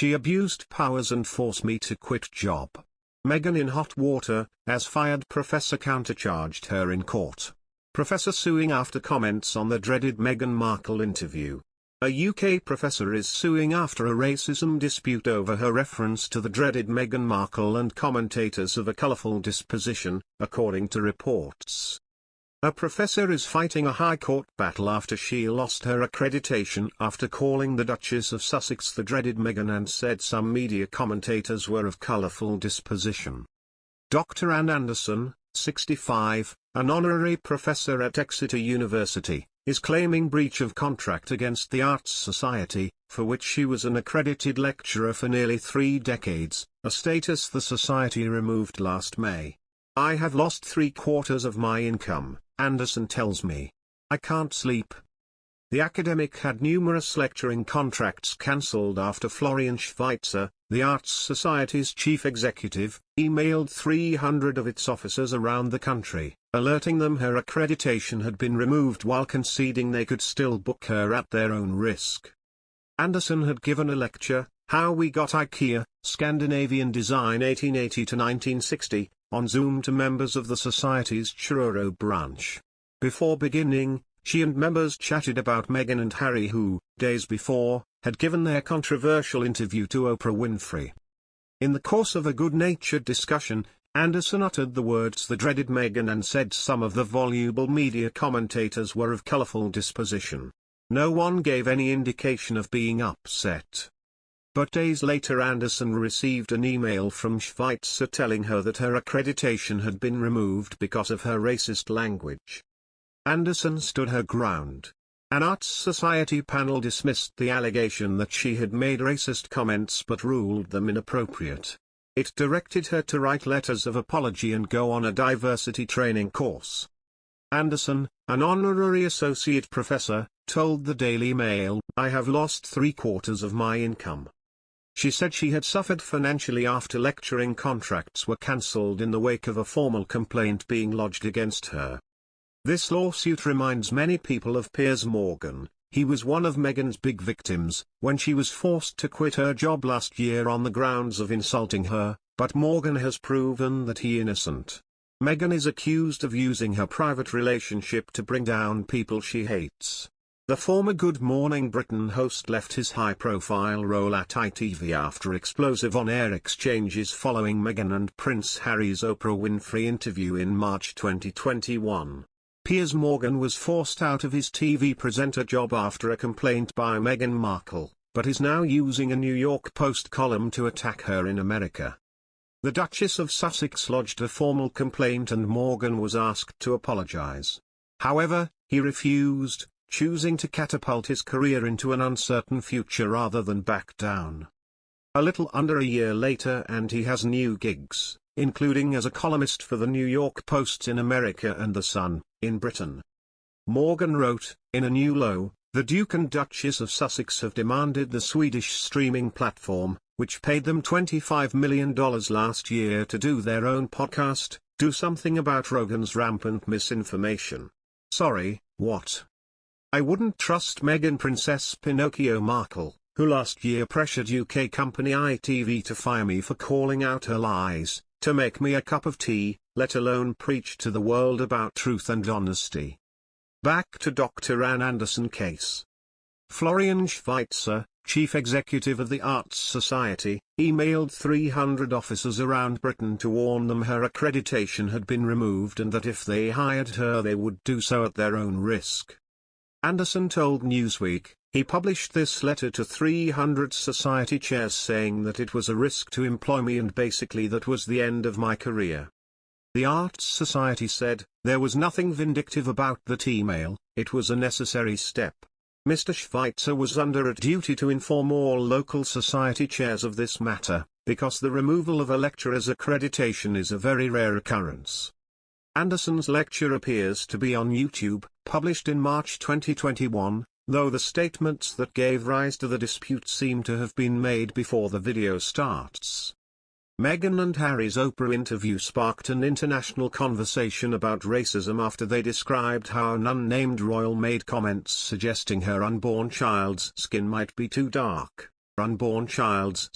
She abused powers and forced me to quit job. Meghan in hot water, as fired professor countercharged her in court. Professor suing after comments on the dreaded Meghan Markle interview. A UK professor is suing after a racism dispute over her reference to the dreaded Meghan Markle and commentators of a colourful disposition, according to reports. A professor is fighting a high court battle after she lost her accreditation after calling the Duchess of Sussex the dreaded Meghan and said some media commentators were of colourful disposition. Dr. Anne Anderson, 65, an honorary professor at Exeter University, is claiming breach of contract against the Arts Society, for which she was an accredited lecturer for nearly 3 decades, a status the Society removed last May. "I have lost 3/4 of my income," Anderson tells me. "I can't sleep." The academic had numerous lecturing contracts cancelled after Florian Schweitzer, the Arts Society's chief executive, emailed 300 of its officers around the country, alerting them her accreditation had been removed while conceding they could still book her at their own risk. Anderson had given a lecture, How We Got IKEA, Scandinavian Design 1880–1960, on Zoom to members of the Society's Truro branch. Before beginning, she and members chatted about Meghan and Harry who, days before, had given their controversial interview to Oprah Winfrey. In the course of a good-natured discussion, Anderson uttered the words "the dreaded Meghan" and said some of the voluble media commentators were of colourful disposition. No one gave any indication of being upset. But days later Anderson received an email from Schweitzer telling her that her accreditation had been removed because of her racist language. Anderson stood her ground. An Arts Society panel dismissed the allegation that she had made racist comments but ruled them inappropriate. It directed her to write letters of apology and go on a diversity training course. Anderson, an honorary associate professor, told the Daily Mail, "I have lost 3/4 of my income." She said she had suffered financially after lecturing contracts were cancelled in the wake of a formal complaint being lodged against her. This lawsuit reminds many people of Piers Morgan. He was one of Meghan's big victims, when she was forced to quit her job last year on the grounds of insulting her, but Morgan has proven that he is innocent. Meghan is accused of using her private relationship to bring down people she hates. The former Good Morning Britain host left his high-profile role at ITV after explosive on-air exchanges following Meghan and Prince Harry's Oprah Winfrey interview in March 2021. Piers Morgan was forced out of his TV presenter job after a complaint by Meghan Markle, but is now using a New York Post column to attack her in America. The Duchess of Sussex lodged a formal complaint and Morgan was asked to apologize. However, he refused, choosing to catapult his career into an uncertain future rather than back down. A little under a year later and he has new gigs, including as a columnist for the New York Post in America and The Sun, in Britain. Morgan wrote, in a new low, "The Duke and Duchess of Sussex have demanded the Swedish streaming platform, which paid them $25 million last year to do their own podcast, do something about Rogan's rampant misinformation. Sorry, what? I wouldn't trust Meghan Princess Pinocchio Markle, who last year pressured UK company ITV to fire me for calling out her lies, to make me a cup of tea, let alone preach to the world about truth and honesty." Back to Dr. Anne Anderson case. Florian Schweitzer, chief executive of the Arts Society, emailed 300 officers around Britain to warn them her accreditation had been removed and that if they hired her they would do so at their own risk. Anderson told Newsweek, he published this letter to 300 society chairs saying that it was a risk to employ me and basically that was the end of my career. The Arts Society said, there was nothing vindictive about that email, it was a necessary step. Mr. Schweitzer was under a duty to inform all local society chairs of this matter, because the removal of a lecturer's accreditation is a very rare occurrence. Anderson's lecture appears to be on YouTube, published in March 2021, though the statements that gave rise to the dispute seem to have been made before the video starts. Meghan and Harry's Oprah interview sparked an international conversation about racism after they described how an unnamed royal made comments suggesting her unborn child's skin might be too dark. unborn child's